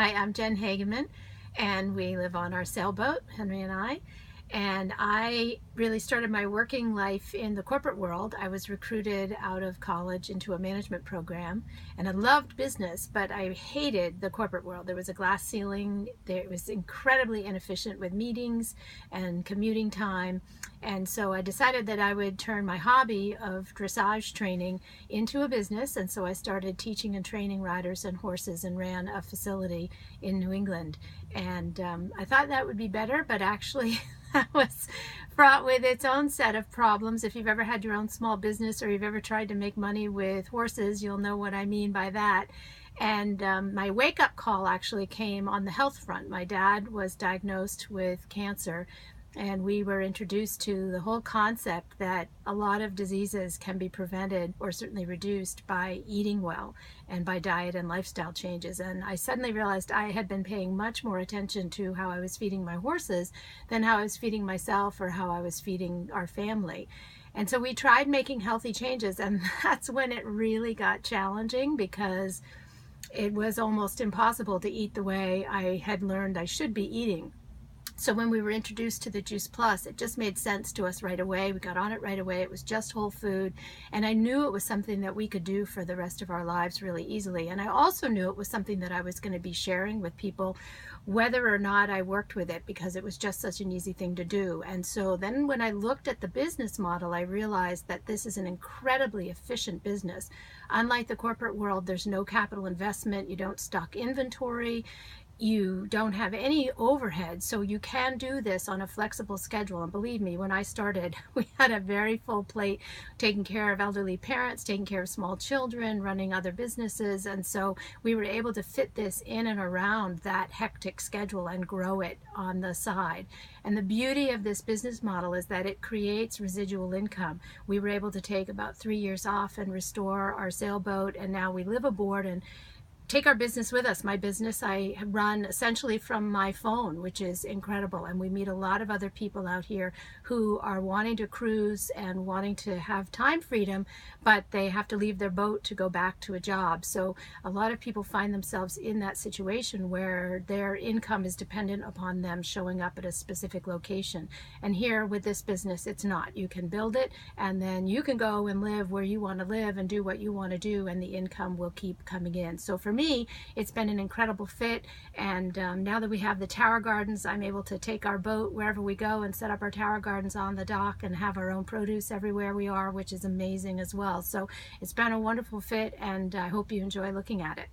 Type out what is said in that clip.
Hi, I'm Jen Hagemann, and we live on our sailboat, Henry and I. And I really started my working life in the corporate world. I was recruited out of college into a management program, and I loved business, but I hated the corporate world. There was a glass ceiling. It was incredibly inefficient with meetings and commuting time. And so I decided that I would turn my hobby of dressage training into a business. And so I started teaching and training riders and horses and ran a facility in New England. And I thought that would be better, but actually that was fraught with its own set of problems. If you've ever had your own small business or you've ever tried to make money with horses, you'll know what I mean by that. And my wake-up call actually came on the health front. My dad was diagnosed with cancer, and we were introduced to the whole concept that a lot of diseases can be prevented or certainly reduced by eating well and by diet and lifestyle changes. And I suddenly realized I had been paying much more attention to how I was feeding my horses than how I was feeding myself or how I was feeding our family. And so we tried making healthy changes, and that's when it really got challenging, because it was almost impossible to eat the way I had learned I should be eating. So when we were introduced to the Juice Plus, it just made sense to us right away. We got on it right away. It was just whole food. And I knew it was something that we could do for the rest of our lives really easily. And I also knew it was something that I was going to be sharing with people, whether or not I worked with it, because it was just such an easy thing to do. And so then when I looked at the business model, I realized that this is an incredibly efficient business. Unlike the corporate world, there's no capital investment. You don't stock inventory. You don't have any overhead, so you can do this on a flexible schedule. And believe me, when I started, we had a very full plate, taking care of elderly parents, taking care of small children, running other businesses. And so we were able to fit this in and around that hectic schedule and grow it on the side. And the beauty of this business model is that it creates residual income. We were able to take about 3 years off and restore our sailboat, and now we live aboard and take our business with us. My business I run essentially from my phone, which is incredible. And we meet a lot of other people out here who are wanting to cruise and wanting to have time freedom, but they have to leave their boat to go back to a job. So a lot of people find themselves in that situation where their income is dependent upon them showing up at a specific location. And here with this business, it's not. You can build it, and then you can go and live where you want to live and do what you want to do, and the income will keep coming in. So for me, it's been an incredible fit. And now that we have the tower gardens, I'm able to take our boat wherever we go and set up our tower gardens on the dock and have our own produce everywhere we are, which is amazing as well. So it's been a wonderful fit, and I hope you enjoy looking at it.